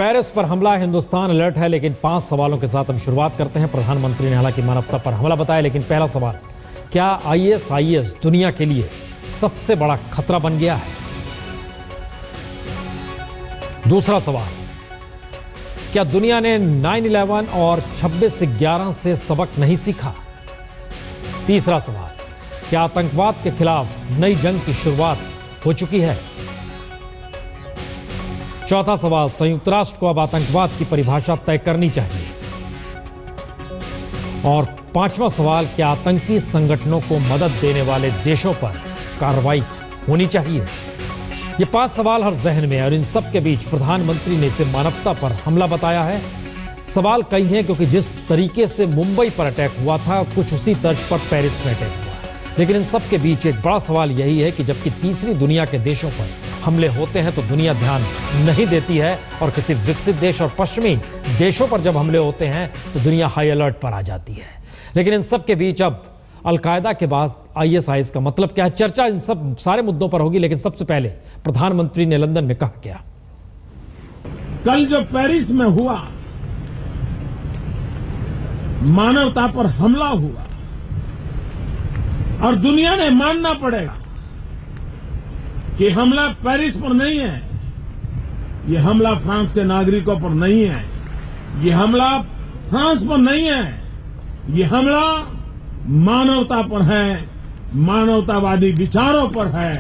Paris पर हमला, Hindustan alert है, लेकिन 5 सवालों के साथ हम शुरुआत करते हैं। प्रधानमंत्री ने हालांकि मानवता पर हमला बताया, लेकिन पहला सवाल, क्या आईएसआईएस दुनिया के लिए सबसे बड़ा खतरा बन गया है? दूसरा सवाल, क्या दुनिया ने 9/11 और 26/11 से सबक नहीं सीखा? तीसरा सवाल, क्या आतंकवाद के खिलाफ नई जंग की शुरुआत हो चुकी है? चौथा सवाल, संयुक्त राष्ट्र को अब आतंकवाद की परिभाषा तय करनी चाहिए। और पांचवा सवाल, क्या आतंकी संगठनों को मदद देने वाले देशों पर कार्रवाई होनी चाहिए? ये 5 सवाल हर जहन में है और इन सब के बीच प्रधानमंत्री ने इसे मानवता पर हमला बताया है। सवाल कई हैं, क्योंकि जिस तरीके से मुंबई पर अटैक हुआ था, कुछ उसी तर्ज पर पेरिस में अटैक हुआ। लेकिन इन सब के बीच एक बड़ा सवाल यही है कि जबकि तीसरी दुनिया के देशों पर हमले होते हैं तो दुनिया ध्यान नहीं देती है, और किसी विकसित देश और पश्चिमी देशों पर जब हमले होते हैं तो दुनिया हाई अलर्ट पर आ जाती है। लेकिन इन सब के बीच अब अलकायदा के बाद आईएसआईएस का मतलब क्या है, चर्चा इन सब सारे मुद्दों पर होगी। लेकिन सबसे पहले प्रधानमंत्री ने लंदन में कहा क्या? कल जो पेरिस में हुआ, मानवता पर हमला हुआ, और दुनिया ने मानना पड़ेगा कि हमला पेरिस पर नहीं है, ये हमला फ्रांस के नागरिकों पर नहीं है, ये हमला फ्रांस पर नहीं है, ये हमला मानवता पर है, मानवतावादी विचारों पर है।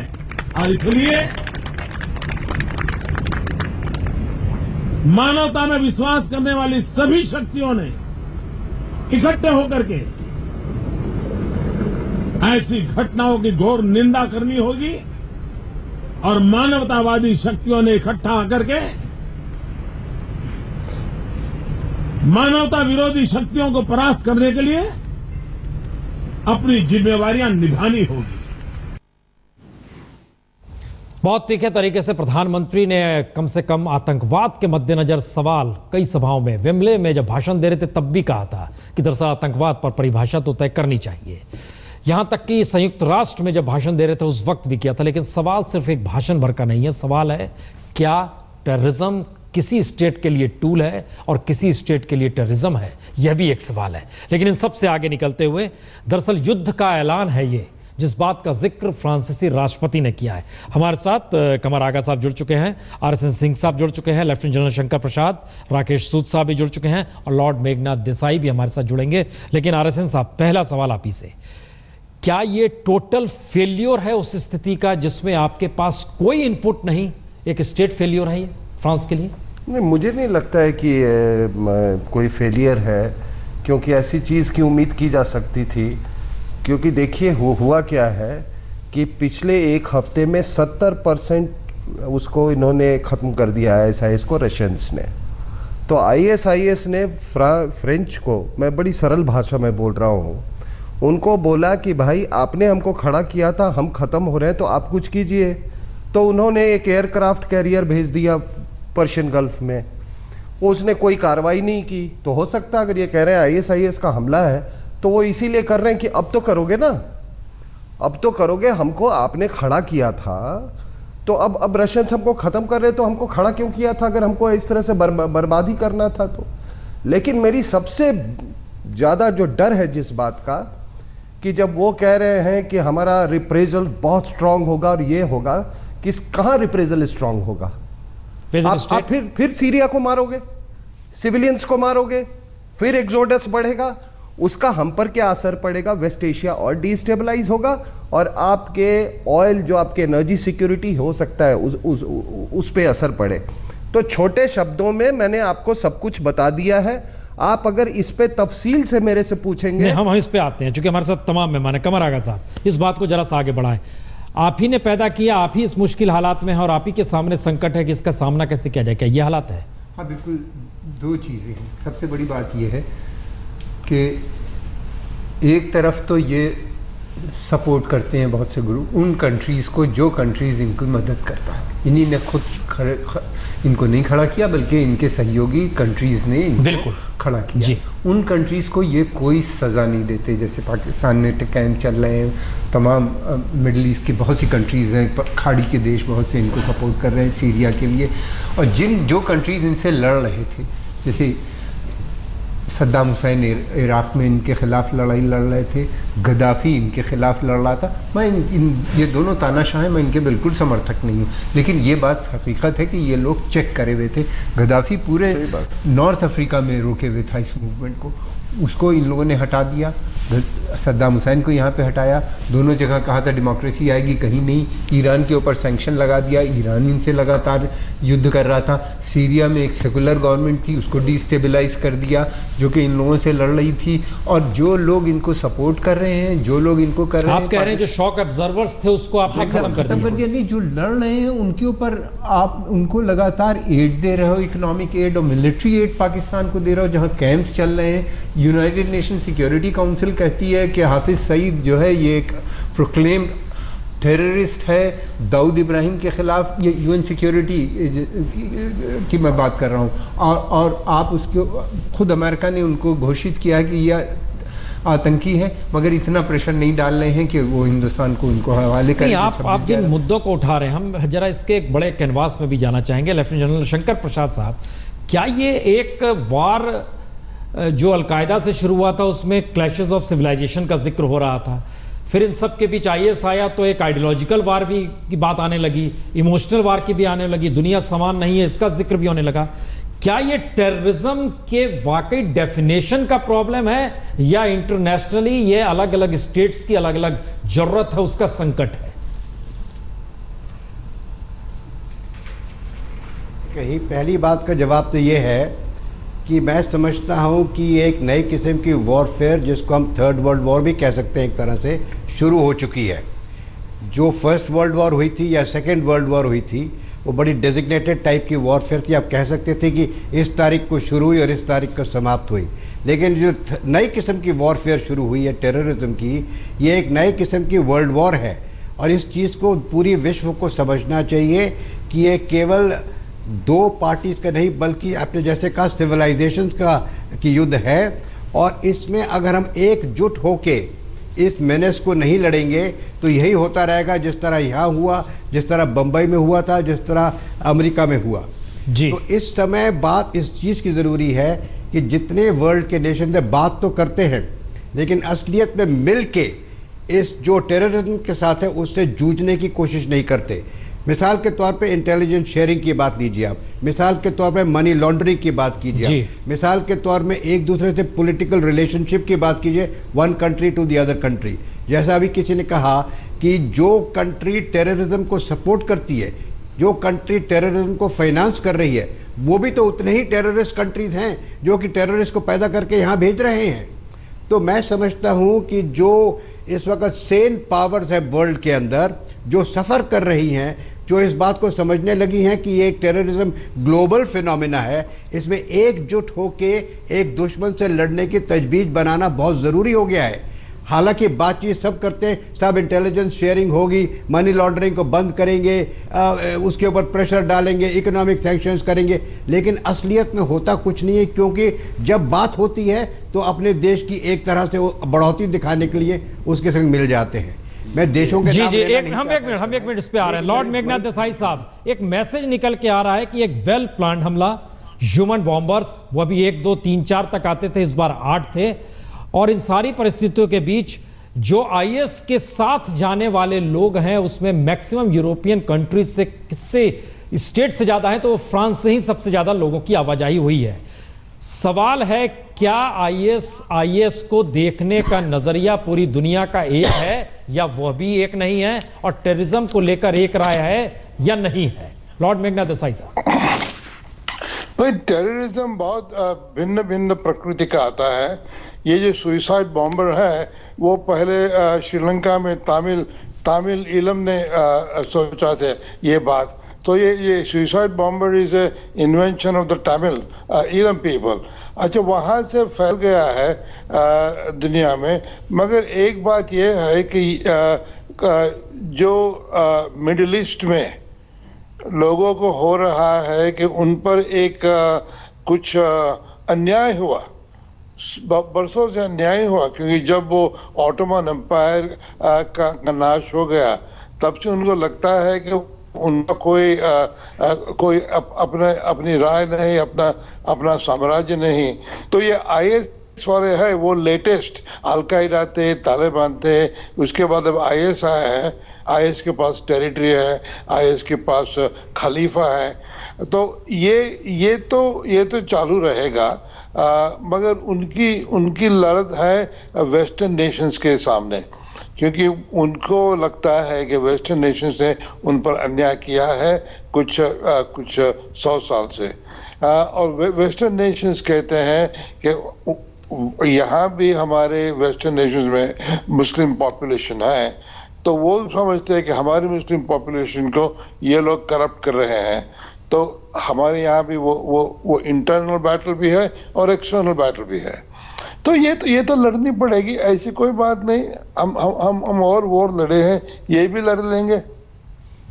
और इसलिए मानवता में विश्वास करने वाली सभी शक्तियों ने इकट्ठे होकर के ऐसी घटनाओं की घोर निंदा करनी होगी, और मानवतावादी शक्तियों ने इकट्ठा आकर के मानवता विरोधी शक्तियों को परास्त करने के लिए अपनी जिम्मेवारियां निभानी होगी। बहुत तीखे तरीके से प्रधानमंत्री ने कम से कम आतंकवाद के मद्देनजर सवाल कई सभाओं में, विमले में जब भाषण दे रहे थे तब भी कहा था कि दरअसल आतंकवाद पर परिभाषा तो तय करनी चाहिए। यहां तक कि संयुक्त राष्ट्र में जब भाषण दे रहे थे उस वक्त भी किया था। लेकिन सवाल सिर्फ एक भाषण भर का नहीं है, सवाल है क्या टेररिज्म किसी स्टेट के लिए टूल है और किसी स्टेट के लिए टेररिज्म है? यह भी एक सवाल है। लेकिन इन सबसे आगे निकलते हुए दरअसल युद्ध का ऐलान है ये, जिस बात का जिक्र फ्रांसीसी राष्ट्रपति ने किया है। हमारे साथ कमर आगा साहब जुड़ चुके हैं, RSN सिंह साहब जुड़ चुके हैं, लेफ्टिनेंट जनरल शंकर प्रसाद, राकेश सूद साहब भी जुड़ चुके हैं, और लॉर्ड मेघनाथ देसाई भी हमारे साथ जुड़ेंगे। लेकिन RSN साहब, पहला सवाल आप ही से, क्या ये टोटल फेल्योर है उस स्थिति का जिसमें आपके पास कोई इनपुट नहीं? एक स्टेट फेल्योर है ये फ्रांस के लिए? नहीं, मुझे नहीं लगता है कि कोई फेलियर है, क्योंकि ऐसी चीज़ की उम्मीद की जा सकती थी। क्योंकि देखिए हुआ क्या है कि पिछले एक हफ्ते में 70% उसको इन्होंने ख़त्म कर दिया है आईएसआईएस को, रशियंस ने। तो आईएसआईएस ने फ्रेंच को, मैं बड़ी सरल भाषा में बोल रहा हूँ, उनको बोला कि भाई आपने हमको खड़ा किया था, हम ख़त्म हो रहे हैं, तो आप कुछ कीजिए। तो उन्होंने एक एयरक्राफ्ट कैरियर भेज दिया पर्शियन गल्फ में, उसने कोई कार्रवाई नहीं की। तो हो सकता है अगर ये कह रहे हैं आईएसआईएस का हमला है तो वो इसीलिए कर रहे हैं कि अब तो करोगे ना, अब तो करोगे, हमको आपने खड़ा किया था, तो अब रशियंस हमको ख़त्म कर रहे, तो हमको खड़ा क्यों किया था अगर हमको इस तरह से बर्बादी करना था तो। लेकिन मेरी सबसे ज़्यादा जो डर है जिस बात का, कि जब वो कह रहे हैं कि हमारा रिप्रेजल बहुत स्ट्रांग होगा और ये होगा, कि कहाँ रिप्रेजल स्ट्रांग होगा? आप फिर सीरिया को मारोगे, सिविलियंस को मारोगे, फिर एक्सोडस बढ़ेगा, उसका हम पर क्या असर पड़ेगा? वेस्ट एशिया और डिस्टेबलाइज होगा, और आपके ऑयल जो आपके एनर्जी सिक्योरिटी हो सकता है उस पे असर पड़े। तो छोटे शब्दों में मैंने आपको सब कुछ बता दिया है। आप अगर इस पे तफसील से मेरे से पूछेंगे, हम इस पे आते हैं, क्योंकि हमारे साथ तमाम मेहमान हैं। कमर आगा साहब, इस बात को जरा सा आगे बढ़ाएं। आप ही ने पैदा किया, आप ही इस मुश्किल हालात में हैं, और आप ही के सामने संकट है कि इसका सामना कैसे किया जाए। क्या ये हालात है? हाँ बिल्कुल, दो चीज़ें हैं। सबसे बड़ी बात यह है कि एक तरफ तो ये सपोर्ट करते हैं बहुत से ग्रुप उन कंट्रीज़ को जो कंट्रीज़ इनकी मदद करता है, इन्हीं ने खुद इनको नहीं खड़ा किया, बल्कि इनके सहयोगी कंट्रीज़ ने इनको बिल्कुल खड़ा किया। जी। उन कंट्रीज़ को ये कोई सज़ा नहीं देते, जैसे पाकिस्तान में कैंप चल रहे हैं, तमाम मिडल ईस्ट की बहुत सी कंट्रीज़ हैं, खाड़ी के देश बहुत से इनको सपोर्ट कर रहे हैं सीरिया के लिए। और जो कंट्रीज़ इनसे लड़ रहे थे, जैसे सद्दाम हुसैन इराक़ में इनके ख़िलाफ़ लड़ाई लड़ रहे थे, गद्दाफ़ी इनके ख़िलाफ़ लड़ रहा था। मैं ये दोनों तानाशाह हैं, मैं इनके बिल्कुल समर्थक नहीं हूँ, लेकिन ये बात हकीकत है कि ये लोग चेक करे हुए थे। गद्दाफ़ी पूरे नॉर्थ अफ्रीका में रोके हुए था इस मूवमेंट को, उसको इन लोगों ने हटा दिया। सद्दाम हुसैन को यहाँ पे हटाया, दोनों जगह कहा था डेमोक्रेसी आएगी, कहीं नहीं। ईरान के ऊपर सैंक्शन लगा दिया, ईरान इनसे लगातार युद्ध कर रहा था। सीरिया में एक सेकुलर गवर्नमेंट थी, उसको डिस्टेबलाइज कर दिया, जो कि इन लोगों से लड़ रही थी। और जो लोग इनको सपोर्ट कर रहे हैं, जो लोग इनको कर रहे हैं, आप कह रहे हैं जो शॉक ऑब्जर्वर्स थे उसको आपने खत्म कर दिया। नहीं, जो लड़ रहे हैं उनके ऊपर आप उनको लगातार एड दे रहे हो, इकोनॉमिक एड और मिलिट्री एड पाकिस्तान को दे रहे हो, जहाँ कैंप्स चल रहे हैं। यूनाइटेड नेशन सिक्योरिटी काउंसिल कहती है कि हाफिज सईद जो है ये एक प्रोक्लेम्ड टेररिस्ट है। दाऊद इब्राहिम के ख़िलाफ़ ये यूएन सिक्योरिटी की मैं बात कर रहा हूँ, और आप उसको खुद अमेरिका ने उनको घोषित किया है कि यह आतंकी है, मगर इतना प्रेशर नहीं डाल रहे हैं कि वो हिंदुस्तान को उनको हवाले करें। आप जिन मुद्दों को उठा रहे हैं, हम जरा इसके एक बड़े कैनवास में भी जाना चाहेंगे। लेफ्टिनेंट जनरल शंकर प्रसाद साहब, क्या ये एक वार जो अलकायदा से शुरू हुआ था उसमें क्लैशेस ऑफ सिविलाइजेशन का जिक्र हो रहा था, फिर इन सब के बीच IS आया तो एक आइडियोलॉजिकल वार भी की बात आने लगी, इमोशनल वार की भी आने लगी, दुनिया समान नहीं है इसका जिक्र भी होने लगा। क्या ये टेररिज्म के वाकई डेफिनेशन का प्रॉब्लम है, या इंटरनेशनली ये अलग अलग स्टेट्स की अलग अलग जरूरत है, उसका संकट है? कहीं पहली बात का जवाब तो ये है कि मैं समझता हूं कि एक नई किस्म की वॉरफेयर, जिसको हम थर्ड वर्ल्ड वॉर भी कह सकते हैं एक तरह से, शुरू हो चुकी है। जो फर्स्ट वर्ल्ड वॉर हुई थी या सेकेंड वर्ल्ड वॉर हुई थी, वो बड़ी डेजिग्नेटेड टाइप की वॉरफेयर थी। आप कह सकते थे कि इस तारीख को शुरू हुई और इस तारीख को समाप्त हुई। लेकिन जो नई किस्म की वॉरफेयर शुरू हुई है टेररिज्म की, ये एक नई किस्म की वर्ल्ड वॉर है। और इस चीज़ को पूरी विश्व को समझना चाहिए कि ये केवल दो पार्टीज का नहीं, बल्कि आपने जैसे कहा सिविलाइजेशन की युद्ध है। और इसमें अगर हम एकजुट होके इस मेनेस को नहीं लड़ेंगे तो यही होता रहेगा जिस तरह यहाँ हुआ, जिस तरह बंबई में हुआ था, जिस तरह अमेरिका में हुआ जी। तो इस समय बात इस चीज़ की ज़रूरी है कि जितने वर्ल्ड के नेशन से बात तो करते हैं, लेकिन असलियत में मिल के इस जो टेररिज्म के साथ है उससे जूझने की कोशिश नहीं करते। मिसाल के तौर पे इंटेलिजेंस शेयरिंग की बात लीजिए आप, मिसाल के तौर पे मनी लॉन्ड्रिंग की बात कीजिए, मिसाल के तौर में एक दूसरे से पॉलिटिकल रिलेशनशिप की बात कीजिए, one country to the other country. जैसा अभी किसी ने कहा कि जो कंट्री टेररिज्म को सपोर्ट करती है, जो कंट्री टेररिज्म को फाइनेंस कर रही है, वो भी तो उतने ही टेररिस्ट कंट्रीज हैं जो कि टेररिस्ट को पैदा करके यहां भेज रहे हैं। तो मैं समझता हूं कि जो इस वक्त सेन पावर्स है वर्ल्ड के अंदर, जो सफर कर रही हैं, जो इस बात को समझने लगी हैं कि ये एक टेररिज्म ग्लोबल फिनोमेना है, इसमें एकजुट होके एक दुश्मन से लड़ने की तजवीज बनाना बहुत जरूरी हो गया है। हालांकि बातचीत सब करते हैं, सब इंटेलिजेंस शेयरिंग होगी, मनी लॉन्ड्रिंग को बंद करेंगे, उसके ऊपर प्रेशर डालेंगे, इकोनॉमिक सैंक्शंस करेंगे, लेकिन असलियत में होता कुछ नहीं है। क्योंकि जब बात होती है तो अपने देश की एक तरह से बढ़ोतरी दिखाने के लिए उसके संग मिल जाते हैं। मैं देशों के जी हम एक मिनट इस पे आ रहे हैं। लॉर्ड मेघनाथ देसाई साहब, एक मैसेज निकल के आ रहा है कि एक वेल प्लान्ड हमला, ह्यूमन बॉम्बर्स, वो अभी 1 2 3 4 तक आते थे, इस बार 8 थे, और इन सारी परिस्थितियों के बीच जो IS के साथ जाने वाले लोग हैं उसमें मैक्सिमम यूरोपियन कंट्रीज से, किससे स्टेट से ज्यादा है तो फ्रांस से ही सबसे ज्यादा लोगों की आवाजाही हुई है। सवाल है, क्या IS को देखने का नजरिया पूरी दुनिया का एक है या वह भी एक नहीं है, और टेररिज्म को लेकर एक राय है या नहीं है? लॉर्ड मेघनाथ देसाई साहब। भाई, टेररिज्म बहुत भिन्न भिन्न प्रकृति का आता है। ये जो सुइसाइड बॉम्बर है वो पहले श्रीलंका में तामिल इलम ने सोचा थे ये बात। तो ये suicide bomber is a invention of the Tamil इलम पीपल। अच्छा, वहाँ से फैल गया है दुनिया में। मगर एक बात ये है कि जो मिडिल ईस्ट में लोगों को हो रहा है कि उन पर एक कुछ अन्याय हुआ, बरसों से अन्याय हुआ, क्योंकि जब वो ऑटोमन एम्पायर का नाश हो गया तब से उनको लगता है कि उनका कोई अपनी राय नहीं, अपना साम्राज्य नहीं। तो ये आईएस वाले है, वो लेटेस्ट अलकायदा थे, तालिबान थे, उसके बाद अब आईएस आया है। आईएस के पास टेरिटरी है, आईएस के पास खलीफा है। तो ये तो चालू रहेगा, मगर उनकी लड़त है वेस्टर्न नेशंस के सामने, क्योंकि उनको लगता है कि वेस्टर्न नेशंस ने उन पर अन्याय किया है कुछ 100 साल से। और वेस्टर्न नेशंस कहते हैं कि यहाँ भी हमारे वेस्टर्न नेशंस में मुस्लिम पॉपुलेशन है, तो वो समझते हैं कि हमारी मुस्लिम पॉपुलेशन को ये लोग करप्ट कर रहे हैं। तो हमारे यहाँ भी वो इंटरनल बैटल भी है और एक्सटर्नल बैटल भी है। तो ये तो लड़नी पड़ेगी, ऐसी कोई बात नहीं। हम और वॉर लड़े हैं, ये भी लड़ लेंगे।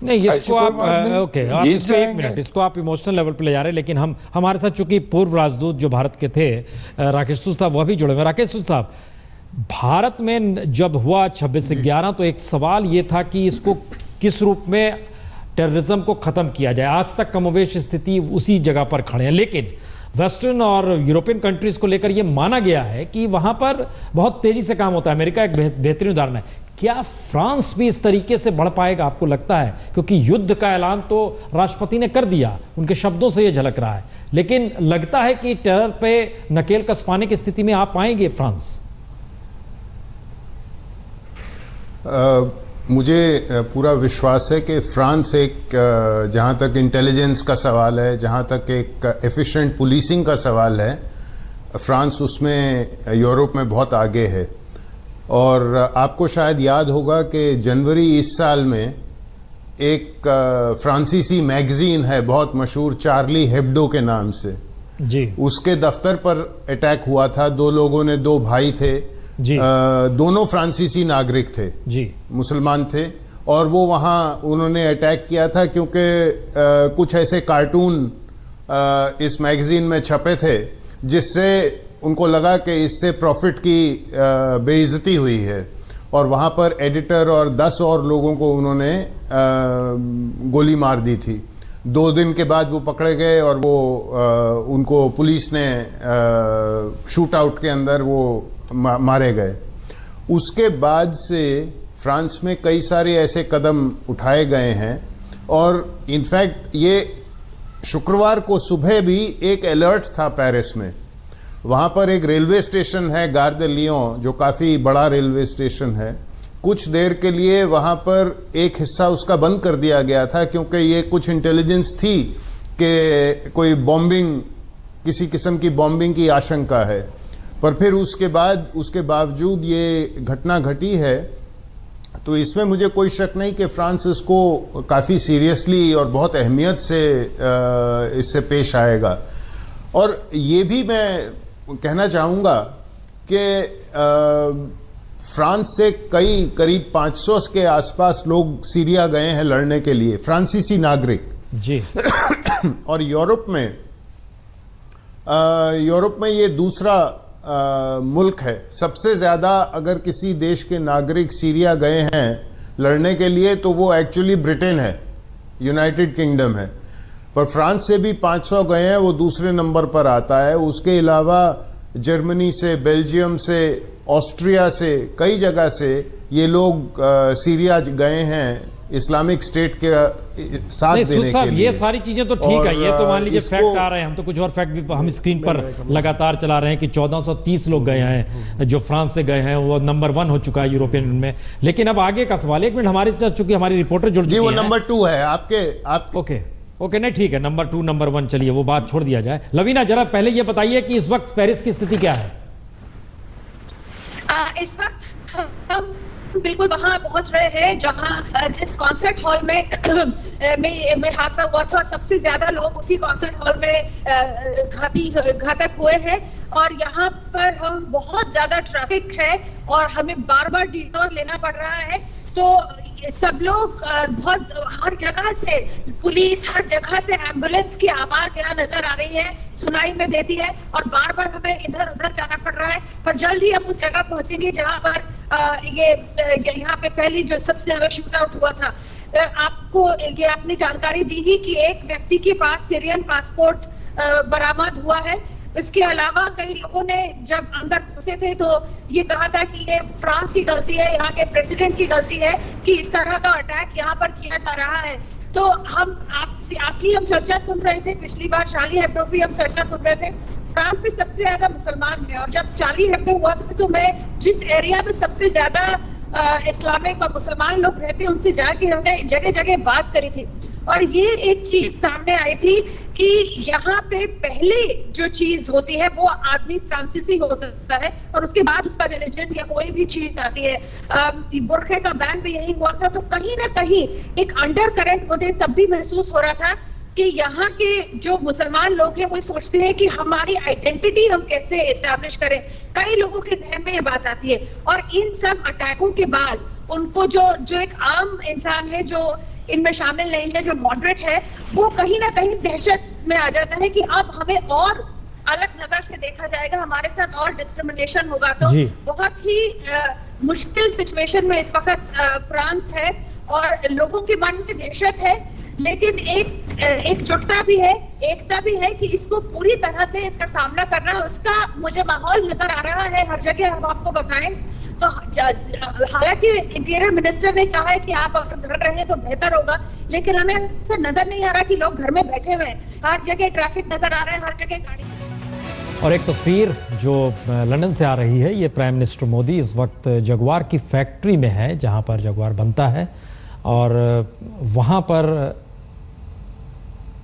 नहीं, इसको आप ओके, आप इसको एक मिनट, इसको आप इमोशनल लेवल पे ले जा रहे हैं, लेकिन हमारे साथ चूंकि पूर्व राजदूत जो भारत के थे राकेश सूद साहब, वह भी जुड़े हुए। राकेश सूद साहब, भारत में जब हुआ 26/11 तो एक सवाल ये था कि इसको किस रूप में टेररिज्म को खत्म किया जाए। आज तक कमोवेश स्थिति उसी जगह पर खड़े हैं, लेकिन वेस्टर्न और यूरोपियन कंट्रीज को लेकर यह माना गया है कि वहां पर बहुत तेजी से काम होता है। अमेरिका एक बेहतरीन उदाहरण है। क्या फ्रांस भी इस तरीके से बढ़ पाएगा, आपको लगता है? क्योंकि युद्ध का ऐलान तो राष्ट्रपति ने कर दिया, उनके शब्दों से यह झलक रहा है, लेकिन लगता है कि टेरर पे नकेल कस पाने की स्थिति में आ पाएंगे फ्रांस? मुझे पूरा विश्वास है कि फ्रांस एक, जहाँ तक इंटेलिजेंस का सवाल है, जहाँ तक एक एफिशिएंट पुलिसिंग का सवाल है, फ्रांस उसमें यूरोप में बहुत आगे है। और आपको शायद याद होगा कि जनवरी इस साल में एक फ्रांसीसी मैगजीन है बहुत मशहूर, चार्ली हेब्डो के नाम से जी, उसके दफ्तर पर अटैक हुआ था। 2 लोगों ने, 2 भाई थे जी, दोनों फ्रांसीसी नागरिक थे जी, मुसलमान थे, और वो वहां उन्होंने अटैक किया था क्योंकि कुछ ऐसे कार्टून इस मैगजीन में छपे थे जिससे उनको लगा कि इससे प्रॉफिट की बेइज्जती हुई है, और वहां पर एडिटर और 10 और लोगों को उन्होंने गोली मार दी थी। 2 दिन के बाद वो पकड़े गए और वो उनको पुलिस ने शूट आउट के अंदर वो मारे गए। उसके बाद से फ्रांस में कई सारे ऐसे कदम उठाए गए हैं, और इनफैक्ट ये शुक्रवार को सुबह भी एक अलर्ट था पेरिस में। वहां पर एक रेलवे स्टेशन है, गार दे लियोन, जो काफी बड़ा रेलवे स्टेशन है। कुछ देर के लिए वहां पर एक हिस्सा उसका बंद कर दिया गया था क्योंकि ये कुछ इंटेलिजेंस थी कि कोई बॉम्बिंग, किसी किस्म की बॉम्बिंग की आशंका है। पर फिर उसके बावजूद ये घटना घटी है, तो इसमें मुझे कोई शक नहीं कि फ्रांस इसको काफी सीरियसली और बहुत अहमियत से इससे पेश आएगा। और ये भी मैं कहना चाहूंगा कि फ्रांस से करीब 500 के आसपास लोग सीरिया गए हैं लड़ने के लिए, फ्रांसीसी नागरिक जी। और यूरोप में ये दूसरा मुल्क है। सबसे ज्यादा अगर किसी देश के नागरिक सीरिया गए हैं लड़ने के लिए तो वो एक्चुअली ब्रिटेन है, यूनाइटेड किंगडम है। पर फ्रांस से भी 500 गए हैं, वो दूसरे नंबर पर आता है। उसके अलावा जर्मनी से, बेल्जियम से, ऑस्ट्रिया से, कई जगह से ये लोग सीरिया गए हैं इस्लामिक स्टेट के साथ देने के लिए। ये सारी चीजें तो ठीक है, ये तो मान लीजिए फैक्ट आ रहे हैं। हम तो कुछ और फैक्ट भी हम स्क्रीन पर लगातार चला रहे हैं कि 1430 लोग गए हैं जो फ्रांस से गए हैं, वो नंबर 1 हो चुका है यूरोपियन में। लेकिन अब आगे का सवाल, 1 मिनट, हमारे चूंकि हमारी रिपोर्टर जुड़ चुकी है, वो नंबर 2 है आप ओके नहीं ठीक है, नंबर 2 नंबर 1 चलिए वो बात छोड़ दिया जाए। लवीना, जरा पहले ये बताइए कि इस वक्त पेरिस की स्थिति क्या है? इस वक्त हम बिल्कुल वहां पहुंच रहे हैं जहां जिस कॉन्सर्ट हॉल में हादसा हुआ था, सबसे ज्यादा लोग उसी कॉन्सर्ट हॉल में घातक हुए हैं। और यहाँ पर हम बहुत ज्यादा ट्रैफिक है और हमें बार बार डिटोर लेना पड़ रहा है। तो सब लोग बहुत हर जगह से पुलिस, हर जगह से एम्बुलेंस की आवाज यहाँ नजर आ रही है, सुनाई में देती है और बार बार हमें इधर उधर जाना पड़ रहा है। पर जल्द ही हम उस जगह पहुंचेंगे जहां पर यहाँ पे पहली जो सबसे ज्यादा शूट आउट हुआ था। आपको ये अपनी जानकारी दी ही कि एक व्यक्ति के पास सीरियन पासपोर्ट बरामद हुआ है। इसके अलावा कई लोगों ने जब अंदर घुसे थे तो ये कहा था कि ये फ्रांस की गलती है, यहाँ के प्रेसिडेंट की गलती है कि इस तरह का अटैक यहाँ पर किया जा रहा है। तो हम आपकी हम चर्चा सुन रहे थे, पिछली बार शार्ली हेब्डो भी हम चर्चा सुन रहे थे। फ्रांस में सबसे ज्यादा मुसलमान है और जब शार्ली हेब्डो हुआ था तो मैं जिस एरिया में सबसे ज्यादा इस्लामिक और मुसलमान लोग रहते हैं उनसे जाके हमने जगह जगह बात करी थी और ये एक चीज सामने आई थी कि यहाँ पे पहले जो चीज होती है वो आदमी फ्रांसीसी होता है और उसके बाद उसका रिलीजन या कोई भी चीज आती है। बुरखे का बैन भी यही हुआ था। तो कहीं ना कहीं एक अंडर करंट मुझे तब भी महसूस हो रहा था कि यहाँ के जो मुसलमान लोग हैं वो सोचते हैं कि हमारी आइडेंटिटी हम कैसे एस्टैब्लिश करें। कई लोगों के जहन में ये बात आती है और इन सब अटैकों के बाद उनको जो एक आम इंसान है जो इनमें शामिल नहीं है, जो मॉडरेट है, वो कहीं ना कहीं दहशत में आ जाता है कि अब हमें और अलग नजर से देखा जाएगा, हमारे साथ और डिस्क्रिमिनेशन होगा। तो बहुत ही मुश्किल सिचुएशन में इस वक्त फ्रांस है और लोगों के मन में दहशत है, लेकिन एकजुटता भी है, एकता भी है कि इसको पूरी तरह से इसका सामना करना, उसका मुझे माहौल नजर आ रहा है हर जगह। हम आपको बताएं तो हालांकि इंटीरियर मिनिस्टर ने कहा है कि आप अगर घर रहें तो बेहतर होगा, लेकिन हमें ऐसा नजर नहीं आ रहा कि लोग घर में बैठे हुए हैं। हर जगह ट्रैफिक नजर आ रहा है, हर जगह गाड़ी। और एक तस्वीर जो लंदन से आ रही है, ये प्राइम मिनिस्टर मोदी इस वक्त जगुआर की फैक्ट्री में है जहां पर जगुआर बनता है और वहां पर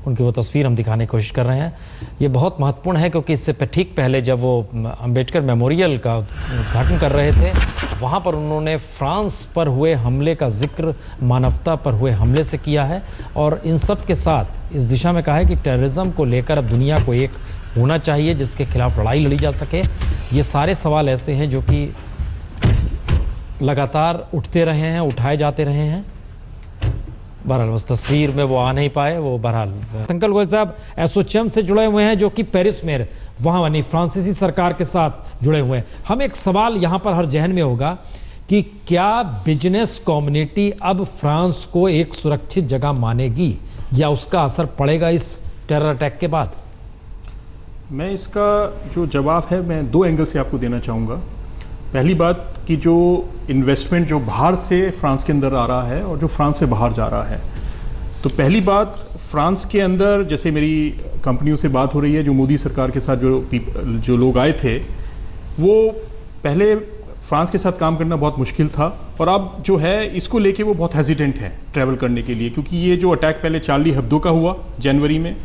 उनकी वो तस्वीर हम दिखाने की कोशिश कर रहे हैं। ये बहुत महत्वपूर्ण है क्योंकि इससे ठीक पहले जब वो अंबेडकर मेमोरियल का उद्घाटन कर रहे थे वहाँ पर उन्होंने फ्रांस पर हुए हमले का जिक्र, मानवता पर हुए हमले से किया है और इन सब के साथ इस दिशा में कहा है कि टेररिज्म को लेकर अब दुनिया को एक होना चाहिए जिसके खिलाफ लड़ाई लड़ी जा सके। ये सारे सवाल ऐसे हैं जो कि लगातार उठते रहे हैं, उठाए जाते रहे हैं। बहरहाल उस तस्वीर में वो आ नहीं पाए, वो बहरहाल अंकल गोयल साहब एसोचैम से जुड़े हुए हैं जो कि पेरिस में वहाँ यानी फ्रांसीसी सरकार के साथ जुड़े हुए हैं। हम एक सवाल यहाँ पर हर जहन में होगा कि क्या बिजनेस कम्युनिटी अब फ्रांस को एक सुरक्षित जगह मानेगी या उसका असर पड़ेगा इस टेरर अटैक के बाद? मैं इसका जो जवाब है मैं दो एंगल से आपको देना चाहूँगा। पहली बात कि जो इन्वेस्टमेंट जो बाहर से फ्रांस के अंदर आ रहा है और जो फ्रांस से बाहर जा रहा है, तो पहली बात फ्रांस के अंदर जैसे मेरी कंपनियों से बात हो रही है, जो मोदी सरकार के साथ जो लोग आए थे वो पहले फ्रांस के साथ काम करना बहुत मुश्किल था और अब जो है इसको लेके वो बहुत हेजिटेंट है ट्रैवल करने के लिए, क्योंकि ये जो अटैक पहले शार्ली हेब्डो का हुआ जनवरी में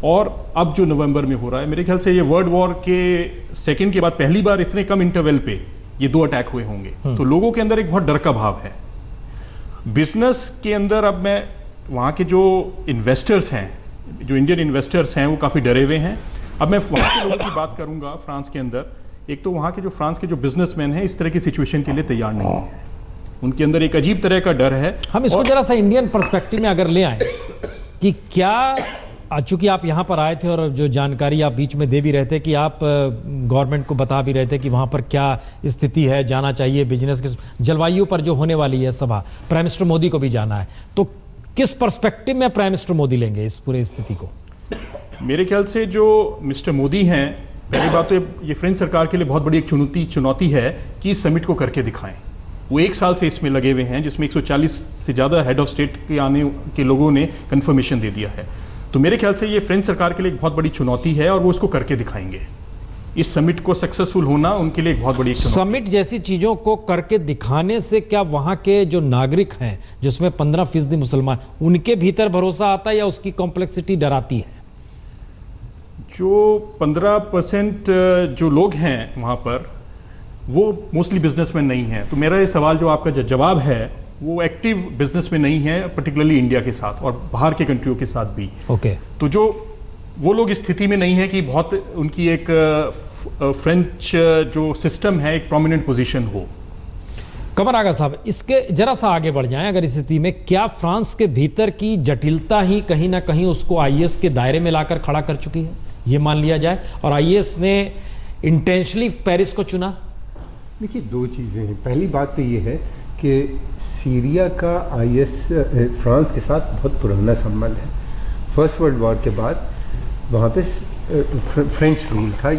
और अब जो नवंबर में हो रहा है, मेरे ख्याल से ये वर्ल्ड वॉर के सेकेंड के बाद पहली बार इतने कम इंटरवल पे ये दो अटैक हुए होंगे। तो लोगों के अंदर एक बहुत डर का भाव है। बिजनेस के अंदर अब मैं वहाँ के जो इन्वेस्टर्स हैं, जो इंडियन इन्वेस्टर्स हैं, वो काफ़ी डरे हुए हैं। अब मैं वहाँ के लोगों की बात करूँगा फ्रांस के अंदर। एक तो वहाँ के जो फ्रांस के जो बिजनेसमैन हैं इस तरह की सिचुएशन के लिए तैयार नहीं है, उनके अंदर एक अजीब तरह का डर है। हम इसको जरा सा इंडियन पर्सपेक्टिव में अगर ले आए कि क्या, चूंकि आप यहाँ पर आए थे और जो जानकारी आप बीच में दे भी रहे थे कि आप गवर्नमेंट को बता भी रहे थे कि वहाँ पर क्या स्थिति है, जाना चाहिए बिजनेस के जलवायु पर जो होने वाली है सभा, प्राइम मिनिस्टर मोदी को भी जाना है, तो किस पर्सपेक्टिव में प्राइम मिनिस्टर मोदी लेंगे इस पूरी स्थिति को? मेरे ख्याल से जो मिस्टर मोदी हैं, पहली बात तो ये फ्रेंच सरकार के लिए बहुत बड़ी एक चुनौती है कि इस समिट को करके दिखाएं। वो एक साल से इसमें लगे हुए हैं जिसमें 140 से ज़्यादा हेड ऑफ स्टेट के आने के लोगों ने कन्फर्मेशन दे दिया है। तो मेरे ख्याल से ये फ्रेंच सरकार के लिए एक बहुत बड़ी चुनौती है और वो इसको करके दिखाएंगे। इस समिट को सक्सेसफुल होना उनके लिए एक बहुत बड़ी समिट जैसी चीज़ों को करके दिखाने से क्या वहाँ के जो नागरिक हैं जिसमें 15% मुसलमान, उनके भीतर भरोसा आता है या उसकी कॉम्प्लेक्सिटी डराती है? जो 15% जो लोग हैं वहाँ पर वो मोस्टली बिजनेसमैन नहीं हैं। तो मेरा ये सवाल जो आपका जवाब है वो एक्टिव बिजनेस में नहीं है, पर्टिकुलरली इंडिया के साथ और बाहर के कंट्रियों के साथ भी। ओके। तो जो वो लोग इस स्थिति में नहीं है कि बहुत उनकी एक फ्रेंच जो सिस्टम है एक प्रोमिनेंट पोजीशन हो। कमर आगा साहब, इसके जरा सा आगे बढ़ जाएं अगर इस स्थिति में, क्या फ्रांस के भीतर की जटिलता ही कहीं ना कहीं उसको आईएस के दायरे में लाकर खड़ा कर चुकी है, ये मान लिया जाए, और आईएस ने इंटेंशनली पेरिस को चुना? देखिए, दो चीज़ें हैं। पहली बात तो ये है कि सीरिया का आईएस फ्रांस के साथ बहुत पुराना संबंध है। फर्स्ट वर्ल्ड वॉर के बाद वहाँ पे फ्रेंच रूल था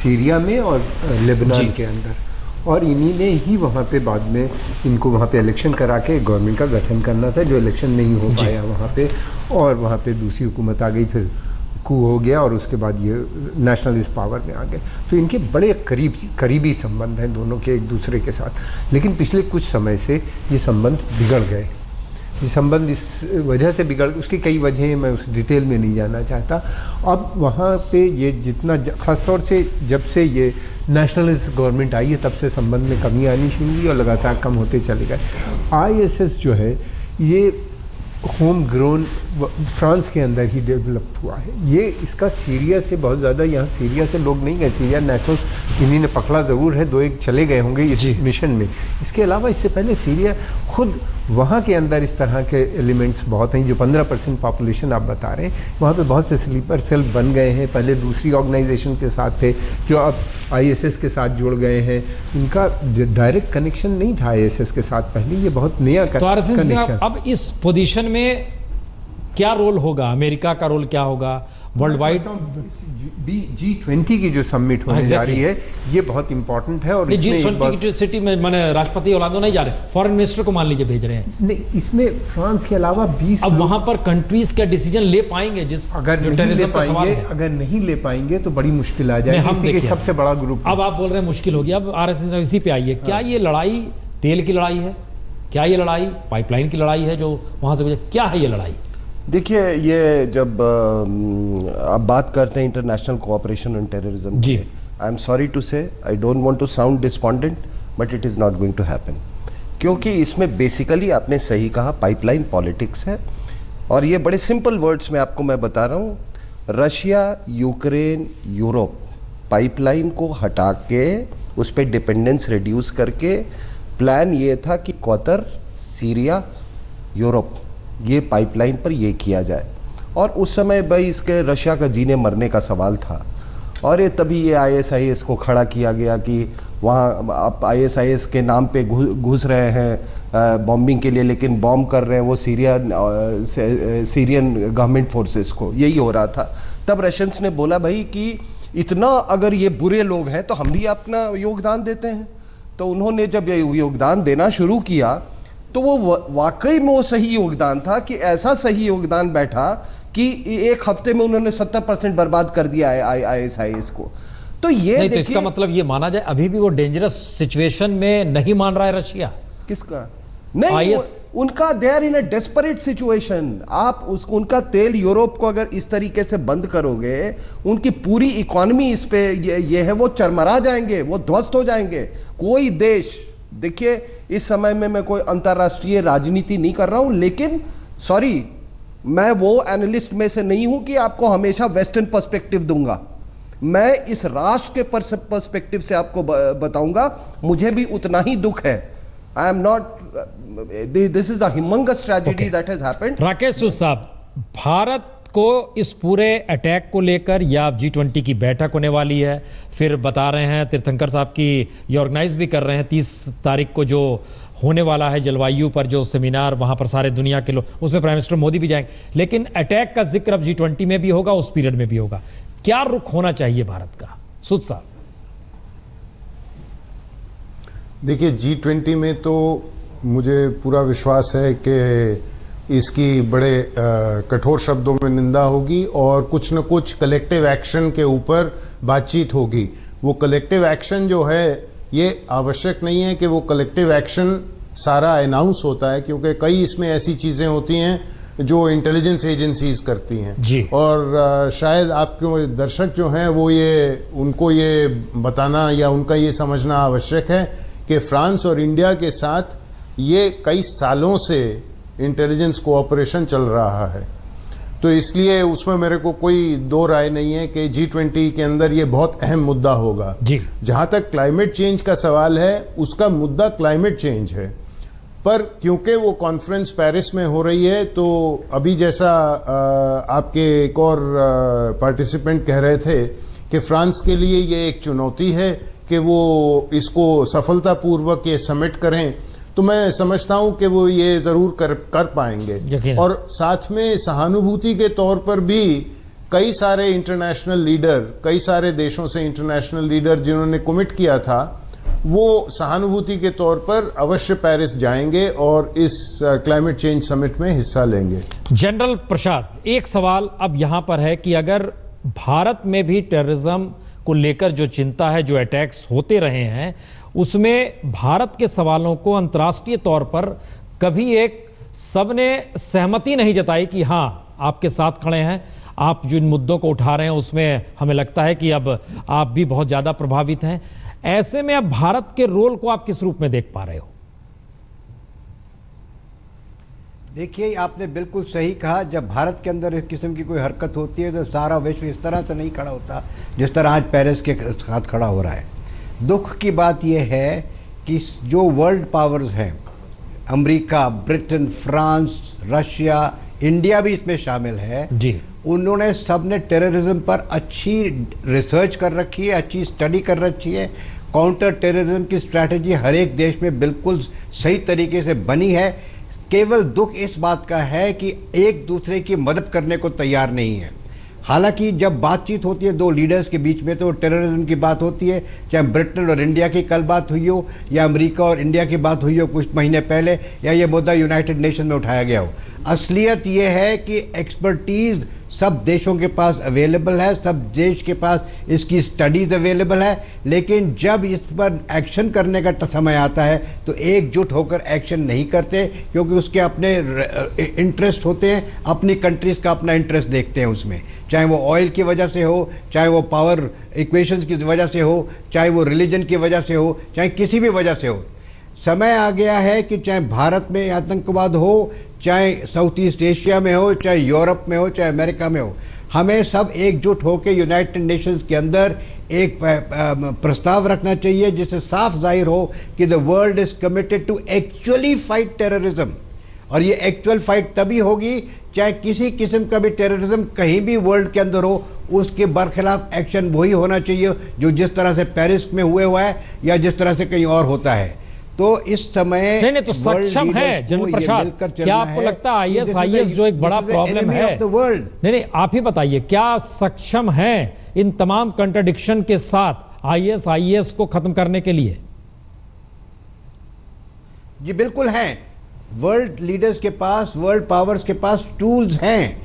सीरिया में और लेबनान के अंदर, और इन्हीं ने ही वहाँ पे बाद में इनको वहाँ पे इलेक्शन करा के गवर्नमेंट का गठन करना था, जो इलेक्शन नहीं हो पाया वहाँ पे, और वहाँ पे दूसरी हुकूमत आ गई, फिर कू हो गया और उसके बाद ये नेशनलिस्ट पावर में आ गए। तो इनके बड़े करीबी संबंध हैं दोनों के एक दूसरे के साथ। लेकिन पिछले कुछ समय से ये संबंध बिगड़ गए। ये संबंध इस वजह से बिगड़, उसकी कई वजहें, मैं उस डिटेल में नहीं जाना चाहता। अब वहाँ पे ये जितना ख़ासतौर से जब से ये नेशनलिस्ट गवर्नमेंट आई है तब से संबंध में कमी आनी शुरू हुई और लगातार कम होते चले गए। आईएसएस जो है ये होम ग्रोन फ्रांस के अंदर ही डेवलप हुआ है। ये इसका सीरिया से बहुत ज़्यादा, यहाँ सीरिया से लोग नहीं गए, सीरिया नेशनल इन्हीं ने पकड़ा ज़रूर है, 2-1 चले गए होंगे इस मिशन में। इसके अलावा इससे पहले सीरिया खुद वहाँ के अंदर इस तरह के एलिमेंट्स बहुत हैं। जो 15% पॉपुलेशन आप बता रहे हैं, वहाँ पे बहुत से स्लीपर सेल बन गए हैं। पहले दूसरी ऑर्गेनाइजेशन के साथ थे जो अब आईएसएस के साथ जुड़ गए हैं। इनका डायरेक्ट कनेक्शन नहीं था आईएसएस के साथ पहले, ये बहुत नया कनेक्शन। अब इस पोजीशन में क्या रोल होगा, अमेरिका का रोल क्या होगा, वर्ल्ड वाइड G20 की जो समिट होने जा रही है ये बहुत इंपॉर्टेंट है। और G20 की सिटी में माने राष्ट्रपति ओलांदो नहीं जा रहे, फॉरेन मिनिस्टर को मान लीजिए भेज रहे हैं। नहीं, इसमें फ्रांस के अलावा 20 अब वहां पर कंट्रीज का डिसीजन ले पाएंगे, जिस अगर नहीं ले पाएंगे तो बड़ी मुश्किल आ जाएगी। सबसे बड़ा ग्रुप। अब आप बोल रहे हैं मुश्किल होगी, अब आरएसएस इसी पे आइए। क्या ये लड़ाई तेल की लड़ाई है, क्या ये लड़ाई पाइपलाइन की लड़ाई है जो वहां से, क्या है ये लड़ाई? देखिए, ये जब आप बात करते हैं इंटरनेशनल कोऑपरेशन ऑन टेररिज्म की, I am sorry to say, I don't want to sound despondent, but it is not going to happen. क्योंकि इसमें बेसिकली आपने सही कहा, पाइपलाइन पॉलिटिक्स है। और ये बड़े सिंपल वर्ड्स में आपको मैं बता रहा हूँ, रशिया, यूक्रेन, यूरोप पाइपलाइन को हटा के उस पर डिपेंडेंस रिड्यूस करके प्लान ये था कि कतर, सीरिया, यूरोप, ये पाइपलाइन पर ये किया जाए। और उस समय भाई इसके रशिया का जीने मरने का सवाल था, और ये तभी ये ISIS को खड़ा किया गया कि वहाँ आप ISIS के नाम पे घुस रहे हैं बॉम्बिंग के लिए, लेकिन बॉम्ब कर रहे हैं वो सीरियन गवर्नमेंट फोर्सेस को, यही हो रहा था। तब रशियंस ने बोला भाई कि इतना अगर ये बुरे लोग हैं तो हम भी अपना योगदान देते हैं। तो उन्होंने जब ये योगदान देना शुरू किया तो वो वाकई में वो सही योगदान था, कि ऐसा सही योगदान बैठा कि एक हफ्ते में उन्होंने 70% बर्बाद कर दिया ISIS को। तो ये नहीं, तो इसका मतलब ये माना जाए अभी भी वो डेंजरस सिचुएशन में नहीं मान रहा है रशिया? किसका नहीं, उनका they are in a desperate situation. आप उनका तेल यूरोप को अगर इस तरीके से बंद करोगे, उनकी पूरी इकोनॉमी इस पे ये है, वो चरमरा जाएंगे, वो ध्वस्त हो जाएंगे। कोई देश, देखिए इस समय में मैं कोई अंतर्राष्ट्रीय राजनीति नहीं कर रहा हूं, लेकिन सॉरी, मैं वो एनालिस्ट में से नहीं हूं कि आपको हमेशा वेस्टर्न पर्सपेक्टिव दूंगा। मैं इस राष्ट्र के पर्सपेक्टिव से आपको बताऊंगा, मुझे भी उतना ही दुख है। I am not, this is a humongous tragedy that has happened. Rakesh Sood साहब, भारत को इस पूरे अटैक को लेकर, या G20 की बैठक होने वाली है, फिर बता रहे हैं तीर्थंकर साहब की ये ऑर्गेनाइज भी कर रहे हैं 30 तारीख को जो होने वाला है जलवायु पर जो सेमिनार, वहां पर सारे दुनिया के लोग, उसमें प्राइम मिनिस्टर मोदी भी जाएंगे, लेकिन अटैक का जिक्र अब G20 में भी होगा, उस पीरियड में भी होगा। क्या रुख होना चाहिए भारत का, सूद साहब? देखिए, G20 में तो मुझे पूरा विश्वास है कि इसकी बड़े कठोर शब्दों में निंदा होगी और कुछ न कुछ कलेक्टिव एक्शन के ऊपर बातचीत होगी। वो कलेक्टिव एक्शन जो है, ये आवश्यक नहीं है कि वो कलेक्टिव एक्शन सारा अनाउंस होता है, क्योंकि कई इसमें ऐसी चीजें होती हैं जो इंटेलिजेंस एजेंसीज करती हैं जी। और शायद आपके दर्शक जो हैं वो उनको ये बताना या उनका ये समझना आवश्यक है कि फ्रांस और इंडिया के साथ ये कई सालों से इंटेलिजेंस कोऑपरेशन चल रहा है। तो इसलिए उसमें मेरे को कोई दो राय नहीं है कि G20 के अंदर ये बहुत अहम मुद्दा होगा। जी। जहां तक क्लाइमेट चेंज का सवाल है, उसका मुद्दा क्लाइमेट चेंज है, पर क्योंकि वो कॉन्फ्रेंस पेरिस में हो रही है, तो अभी जैसा आपके एक और पार्टिसिपेंट कह रहे थे कि फ्रांस के लिए ये एक चुनौती है कि वो इसको सफलतापूर्वक ये समिट करें, तो मैं समझता हूं कि वो ये जरूर कर पाएंगे। और साथ में सहानुभूति के तौर पर भी कई सारे इंटरनेशनल लीडर, कई सारे देशों से इंटरनेशनल लीडर जिन्होंने कमिट किया था, वो सहानुभूति के तौर पर अवश्य पेरिस जाएंगे और इस क्लाइमेट चेंज समिट में हिस्सा लेंगे। जनरल प्रसाद, एक सवाल अब यहां पर है कि अगर भारत में भी टेररिज्म को लेकर जो चिंता है, जो अटैक्स होते रहे हैं, उसमें भारत के सवालों को अंतर्राष्ट्रीय तौर पर कभी एक सबने सहमति नहीं जताई कि हाँ आपके साथ खड़े हैं, आप जिन मुद्दों को उठा रहे हैं उसमें हमें लगता है कि अब आप भी बहुत ज्यादा प्रभावित हैं। ऐसे में अब भारत के रोल को आप किस रूप में देख पा रहे हो? देखिए, आपने बिल्कुल सही कहा। जब भारत के अंदर इस किस्म की कोई हरकत होती है तो सारा विश्व इस तरह से नहीं खड़ा होता जिस तरह आज पेरिस के साथ खड़ा हो रहा है। दुख की बात यह है कि जो वर्ल्ड पावर्स हैं, America, Britain, France, Russia, India भी इसमें शामिल है जी, उन्होंने सबने टेररिज्म पर अच्छी रिसर्च कर रखी है, अच्छी स्टडी कर रखी है। काउंटर टेररिज्म की स्ट्रैटेजी हर एक देश में बिल्कुल सही तरीके से बनी है। केवल दुख इस बात का है कि एक दूसरे की मदद करने को तैयार नहीं है। हालांकि जब बातचीत होती है दो लीडर्स के बीच में तो टेररिज्म की बात होती है, चाहे ब्रिटेन और इंडिया की कल बात हुई हो या अमेरिका और इंडिया की बात हुई हो कुछ महीने पहले, या ये मुद्दा यूनाइटेड नेशन में उठाया गया हो। असलियत ये है कि एक्सपर्टीज सब देशों के पास अवेलेबल है, सब देश के पास इसकी स्टडीज अवेलेबल है, लेकिन जब इस पर एक्शन करने का समय आता है तो एकजुट होकर एक्शन नहीं करते, क्योंकि उसके अपने इंटरेस्ट होते हैं, अपनी कंट्रीज का अपना इंटरेस्ट देखते हैं उसमें, चाहे वो ऑयल की वजह से हो, चाहे वो पावर इक्वेशंस की वजह से हो, चाहे वो रिलीजन की वजह से हो, चाहे किसी भी वजह से हो। समय आ गया है कि चाहे भारत में आतंकवाद हो, चाहे साउथ ईस्ट एशिया में हो, चाहे यूरोप में हो, चाहे अमेरिका में हो, हमें सब एकजुट होकर यूनाइटेड नेशंस के अंदर एक प्रस्ताव रखना चाहिए जिससे साफ जाहिर हो कि the world is committed to actually fight terrorism. और ये एक्चुअल फाइट तभी होगी चाहे किसी किस्म का भी टेररिज्म कहीं भी वर्ल्ड के अंदर हो, उसके बरखिलाफ एक्शन वही होना चाहिए जो जिस तरह से पेरिस में हुआ है या जिस तरह से कहीं और होता है। तो इस समय नहीं तो सक्षम है जनरल प्रसाद, क्या आपको लगता है ISIS जो एक बड़ा प्रॉब्लम है, नहीं आप ही बताइए, क्या सक्षम है इन तमाम कंट्राडिक्शन के साथ ISIS को खत्म करने के लिए? जी बिल्कुल है। वर्ल्ड लीडर्स के पास, वर्ल्ड पावर्स के पास टूल्स हैं,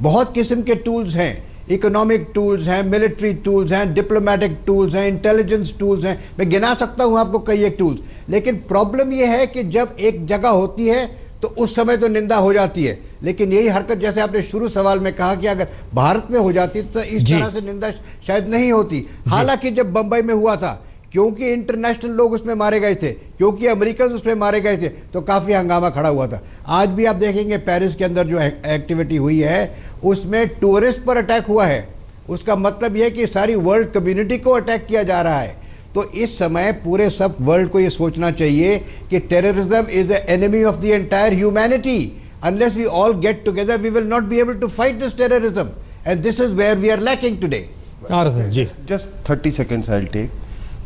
बहुत किस्म के टूल्स हैं, इकोनॉमिक टूल्स हैं, मिलिट्री टूल्स हैं, डिप्लोमेटिक टूल्स हैं, इंटेलिजेंस टूल्स हैं, मैं गिना सकता हूं आपको कई एक टूल्स। लेकिन प्रॉब्लम यह है कि जब एक जगह होती है तो उस समय तो निंदा हो जाती है, लेकिन यही हरकत जैसे आपने शुरू सवाल में कहा कि अगर भारत में हो जाती तो इस तरह से निंदा शायद नहीं होती। हालांकि जब बंबई में हुआ था, क्योंकि इंटरनेशनल लोग उसमें मारे गए थे, क्योंकि अमेरिकन उसमें मारे गए थे, तो काफी हंगामा खड़ा हुआ था। आज भी आप देखेंगे पेरिस के अंदर जो एक्टिविटी हुई है उसमें टूरिस्ट पर अटैक हुआ है। उसका मतलब यह है कि सारी वर्ल्ड कम्युनिटी को अटैक किया जा रहा है। तो इस समय पूरे सब वर्ल्ड को यह सोचना चाहिए कि terrorism is the enemy of the entire humanity. Unless we all get together we will not be able to fight this terrorism, and this is where we are lacking today. Just 30 seconds I will take.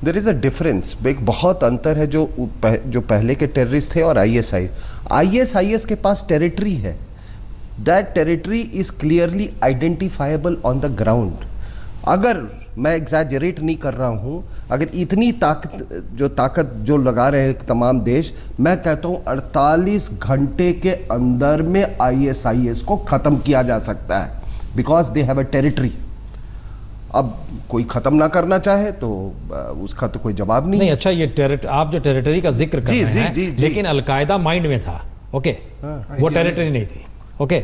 There is a difference, एक बहुत अंतर है जो पहले के terrorist थे और ISIS के पास टेरिटरी है। That territory is clearly identifiable on the ground. अगर मैं एग्जैजरेट नहीं कर रहा हूं, अगर इतनी ताकत जो लगा रहे हैं तमाम देश, मैं कहता हूं 48 घंटे के अंदर में ISIS को खत्म किया जा सकता है, because they have a territory. अब कोई खत्म ना करना चाहे तो उसका तो कोई जवाब नहीं। अच्छा, ये आप जो टेरिटरी का जिक्र कर रहे हैं, लेकिन अलकायदा माइंड में था, ओके, वो टेरिटरी नहीं थी, ओके,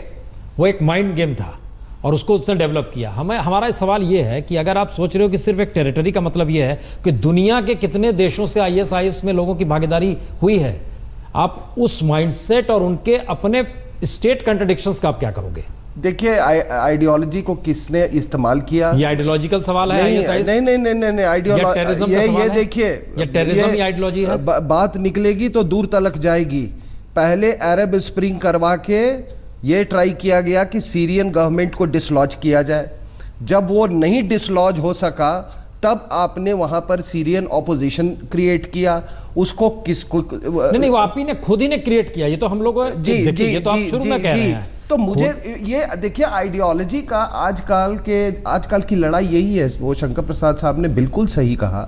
वो एक माइंड गेम था और उसको उसने डेवलप किया। हमारा सवाल ये है कि अगर आप सोच रहे हो कि सिर्फ एक टेरिटरी का मतलब ये है कि दुनिया के कितने देशों से ISIS में लोगों की भागीदारी हुई है, आप उस माइंडसेट और उनके अपने स्टेट कंट्राडिक्शंस का आप क्या करोगे? देखिए आइडियोलॉजी को किसने इस्तेमाल किया, ये आइडियोलॉजिकल सवाल है। नहीं आइडियोलॉजी ये देखिए, टेररिज्म ही आइडियोलॉजी है। बात निकलेगी तो दूर तलक जाएगी। पहले अरब स्प्रिंग करवा के ये ट्राई किया गया कि सीरियन गवर्नमेंट को डिसलॉज किया जाए। जब वो नहीं डिसलॉज हो सका तब आपने वहां पर सीरियन ऑपोजिशन क्रिएट किया। उसको किसको नहीं, वो आप ही ने खुद ही ने क्रिएट किया। ये तो हम लोग ये तो आप शुरू में कह रहे हैं। तो मुझे ये देखिए आइडियोलॉजी का आजकल की लड़ाई यही है। वो शंकर प्रसाद साहब ने बिल्कुल सही कहा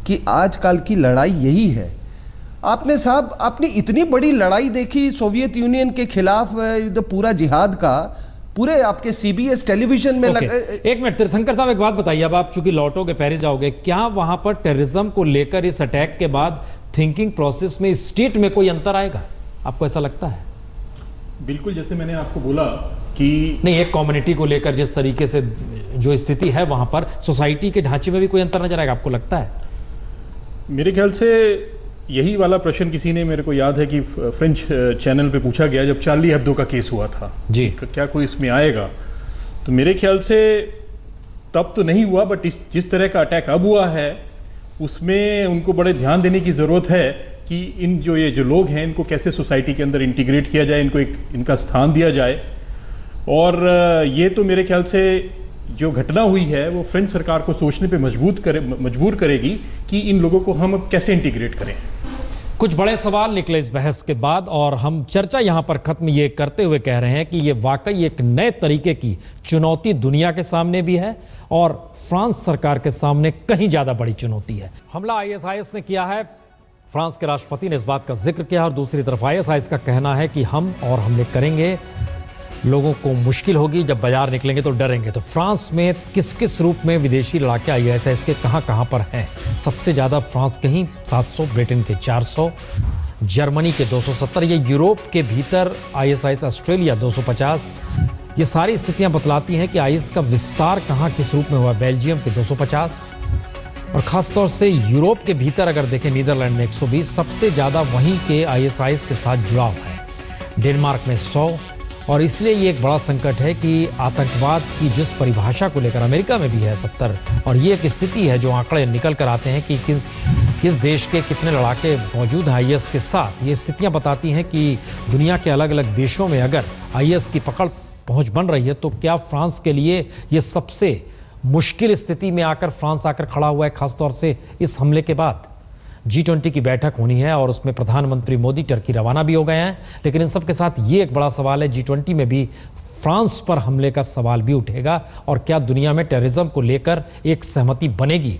कि आजकल की लड़ाई यही है। आपने इतनी बड़ी लड़ाई देखी सोवियत यूनियन के खिलाफ, पूरा जिहाद का, पूरे आपके सीबीएस टेलीविजन में एक मिनट तीर्थंकर साहब, एक बात बताइए। अब आप चूंकि लौटोगे, पेरिस जाओगे, क्या वहां पर टेररिज्म को लेकर इस अटैक के बाद थिंकिंग प्रोसेस में, स्टेट में कोई अंतर आएगा? आपको ऐसा लगता है? बिल्कुल, जैसे मैंने आपको बोला कि नहीं, एक कम्युनिटी को लेकर जिस तरीके से जो स्थिति है वहां पर, सोसाइटी के ढांचे में भी कोई अंतर नजर आएगा, आपको लगता है? मेरे ख्याल से यही वाला प्रश्न किसी ने, मेरे को याद है कि फ्रेंच चैनल पे पूछा गया जब चार्ली हेब्दो का केस हुआ था जी, क्या कोई इसमें आएगा? तो मेरे ख्याल से तब तो नहीं हुआ, बट जिस तरह का अटैक अब हुआ है उसमें उनको बड़े ध्यान देने की ज़रूरत है कि ये जो लोग हैं इनको कैसे सोसाइटी के अंदर इंटीग्रेट किया जाए, इनको इनका स्थान दिया जाए। और ये तो मेरे ख्याल से जो घटना हुई है वो फ्रेंच सरकार को सोचने पे मजबूर करेगी कि इन लोगों को हम अब कैसे इंटीग्रेट करें। कुछ बड़े सवाल निकले इस बहस के बाद, और हम चर्चा यहां पर खत्म ये करते हुए कह रहे हैं कि ये वाकई एक नए तरीके की चुनौती दुनिया के सामने भी है और फ्रांस सरकार के सामने कहीं ज्यादा बड़ी चुनौती है। हमला आईएसआईएस ने किया है, फ्रांस के राष्ट्रपति ने इस बात का जिक्र किया, और दूसरी तरफ आईएसआईएस का कहना है कि हम और हमले करेंगे, लोगों को मुश्किल होगी, जब बाजार निकलेंगे तो डरेंगे। तो फ्रांस में किस किस रूप में विदेशी लड़ाके आईएसआईएस के कहां पर हैं? सबसे ज़्यादा फ्रांस के ही 700, ब्रिटेन के 400, जर्मनी के 270, ये यूरोप के भीतर आईएसआईएस ऑस्ट्रेलिया 250। ये सारी स्थितियां बतलाती हैं कि आईएस का विस्तार कहां किस रूप में हुआ। बेल्जियम के 250, और ख़ासतौर से यूरोप के भीतर अगर देखें नीदरलैंड में 120, सबसे ज़्यादा वहीं के आईएसआईएस के साथ जुड़ाव है। डेनमार्क में 100, और इसलिए ये एक बड़ा संकट है कि आतंकवाद की जिस परिभाषा को लेकर अमेरिका में भी है 70, और ये एक स्थिति है जो आंकड़े निकल कर आते हैं कि किस देश के कितने लड़ाके मौजूद हैं आईएस के साथ। ये स्थितियां बताती हैं कि दुनिया के अलग अलग देशों में अगर आईएस की पकड़ पहुंच बन रही है तो क्या फ्रांस के लिए ये सबसे मुश्किल स्थिति में आकर फ्रांस आकर खड़ा हुआ है, खासतौर से इस हमले के बाद। G20 की बैठक होनी है और उसमें प्रधानमंत्री मोदी टर्की रवाना भी हो गए हैं, लेकिन इन सब के साथ ये एक बड़ा सवाल है, G20 में भी फ्रांस पर हमले का सवाल भी उठेगा, और क्या दुनिया में टेररिज्म को लेकर एक सहमति बनेगी?